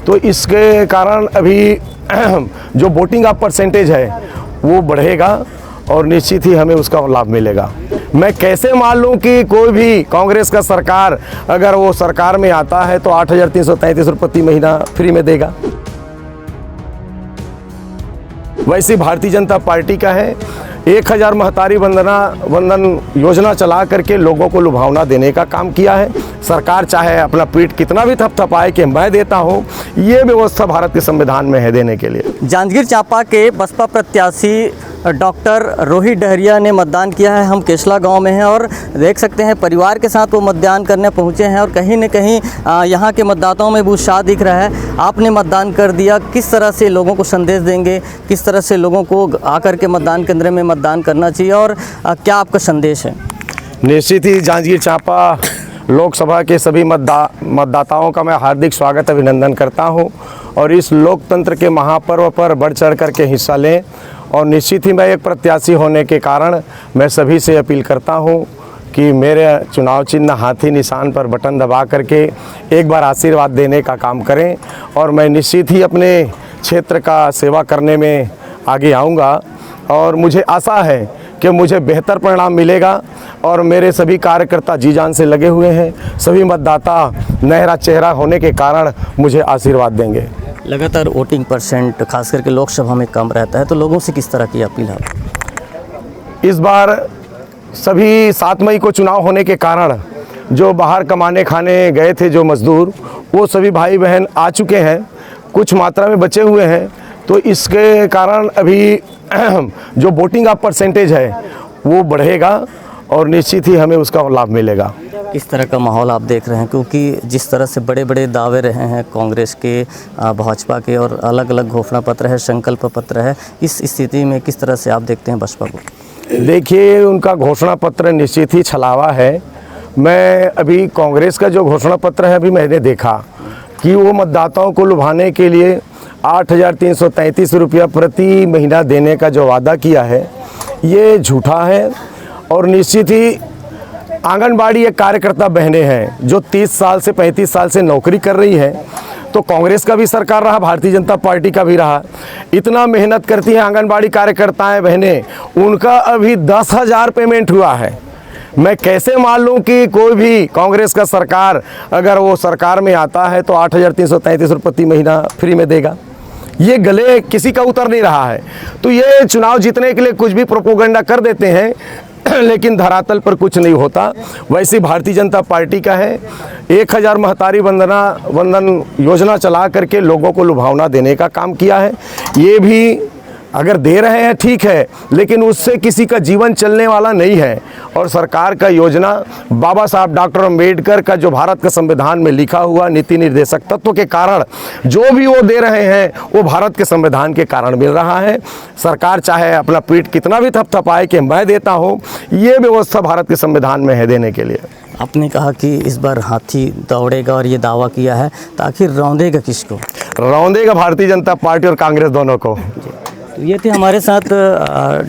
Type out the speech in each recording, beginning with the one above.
तो इसके कारण अभी जो वोटिंग का परसेंटेज है वो बढ़ेगा और निश्चित ही हमें उसका लाभ मिलेगा। मैं कैसे मान लूँ कि कोई भी कांग्रेस का सरकार अगर वो सरकार में आता है तो 8,333 रुपये प्रति महीना फ्री में देगा। वैसे भारतीय जनता पार्टी का है 1000 महतारी वंदन योजना चला करके लोगों को लुभावना देने का काम किया है। सरकार चाहे अपना पीठ कितना भी थपथपाए कि मैं देता हूँ, ये व्यवस्था भारत के संविधान में है देने के लिए। जांजगीर चांपा के बसपा प्रत्याशी डॉक्टर रोहित डहरिया ने मतदान किया है। हम केशला गांव में हैं और देख सकते हैं परिवार के साथ वो मतदान करने पहुंचे हैं और कहीं न कहीं यहाँ के मतदाताओं में उत्साह दिख रहा है। आपने मतदान कर दिया, किस तरह से लोगों को संदेश देंगे, किस तरह से लोगों को आकर के मतदान केंद्र में मतदान करना चाहिए और क्या आपका संदेश है? निश्चित ही जांजगीर चांपा लोकसभा के सभी मतदाताओं का मैं हार्दिक स्वागत अभिनंदन करता हूं और इस लोकतंत्र के महापर्व पर बढ़ चढ़ करके हिस्सा लें। और निश्चित ही मैं एक प्रत्याशी होने के कारण मैं सभी से अपील करता हूं कि मेरे चुनाव चिन्ह हाथी निशान पर बटन दबा करके एक बार आशीर्वाद देने का काम करें और मैं निश्चित ही अपने क्षेत्र का सेवा करने में आगे आऊँगा और मुझे आशा है कि मुझे बेहतर परिणाम मिलेगा और मेरे सभी कार्यकर्ता जी जान से लगे हुए हैं। सभी मतदाता नहरा चेहरा होने के कारण मुझे आशीर्वाद देंगे। लगातार वोटिंग परसेंट खास करके लोकसभा में कम रहता है, तो लोगों से किस तरह की अपील है? इस बार सभी 7 मई को चुनाव होने के कारण जो बाहर कमाने खाने गए थे जो मजदूर, वो सभी भाई बहन आ चुके हैं, कुछ मात्रा में बचे हुए हैं। तो इसके कारण अभी जो वोटिंग का परसेंटेज है वो बढ़ेगा और निश्चित ही हमें उसका लाभ मिलेगा। किस तरह का माहौल आप देख रहे हैं, क्योंकि जिस तरह से बड़े बड़े दावे रहे हैं कांग्रेस के, भाजपा के और अलग अलग घोषणा पत्र है, संकल्प पत्र है, इस स्थिति में किस तरह से आप देखते हैं बसपा को? देखिए, उनका घोषणा पत्र निश्चित ही छलावा है। मैं अभी कांग्रेस का जो घोषणा पत्र है अभी मैंने देखा कि वो मतदाताओं को लुभाने के लिए 8,333 रुपया प्रति महीना देने का जो वादा किया है ये झूठा है। और निश्चित ही आंगनबाड़ी एक कार्यकर्ता बहनें हैं जो 30 साल से 35 साल से नौकरी कर रही हैं, तो कांग्रेस का भी सरकार रहा, भारतीय जनता पार्टी का भी रहा, इतना मेहनत करती हैं आंगनबाड़ी कार्यकर्ताएं बहनें, उनका अभी 10,000 पेमेंट हुआ है। मैं कैसे मान लूँ कि कोई भी कांग्रेस का सरकार अगर वो सरकार में आता है तो 8,333 रुपये प्रति महीना फ्री में देगा। ये गले किसी का उतर नहीं रहा है। तो ये चुनाव जीतने के लिए कुछ भी प्रोपोगंडा कर देते हैं लेकिन धरातल पर कुछ नहीं होता। वैसे भारतीय जनता पार्टी का है 1000 महतारी वंदन योजना चला करके लोगों को लुभावना देने का काम किया है। ये भी अगर दे रहे हैं ठीक है, लेकिन उससे किसी का जीवन चलने वाला नहीं है। और सरकार का योजना बाबा साहब डॉक्टर अम्बेडकर का जो भारत का संविधान में लिखा हुआ नीति निर्देशक तत्व के कारण जो भी वो दे रहे हैं वो भारत के संविधान के कारण मिल रहा है। सरकार चाहे अपना पीठ कितना भी थपथपाए कि मैं देता हूँ, ये व्यवस्था भारत के संविधान में है देने के लिए। आपने कहा कि इस बार हाथी दौड़ेगा और ये दावा किया है, तो आखिर रौंदेगा किसको? रौंदेगा भारतीय जनता पार्टी और कांग्रेस दोनों को। तो ये थे हमारे साथ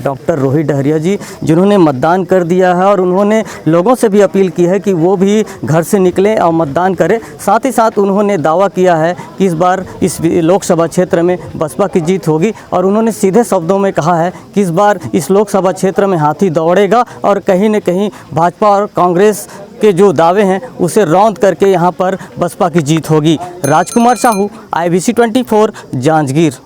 डॉक्टर रोहित डहरिया जी, जिन्होंने मतदान कर दिया है और उन्होंने लोगों से भी अपील की है कि वो भी घर से निकलें और मतदान करें। साथ ही साथ उन्होंने दावा किया है कि इस बार इस लोकसभा क्षेत्र में बसपा की जीत होगी और उन्होंने सीधे शब्दों में कहा है कि इस बार इस लोकसभा क्षेत्र में हाथी दौड़ेगा और कहीं न कहीं भाजपा और कांग्रेस के जो दावे हैं उसे रौंद करके यहाँ पर बसपा की जीत होगी। राजकुमार साहू, IBC 24, जांजगीर।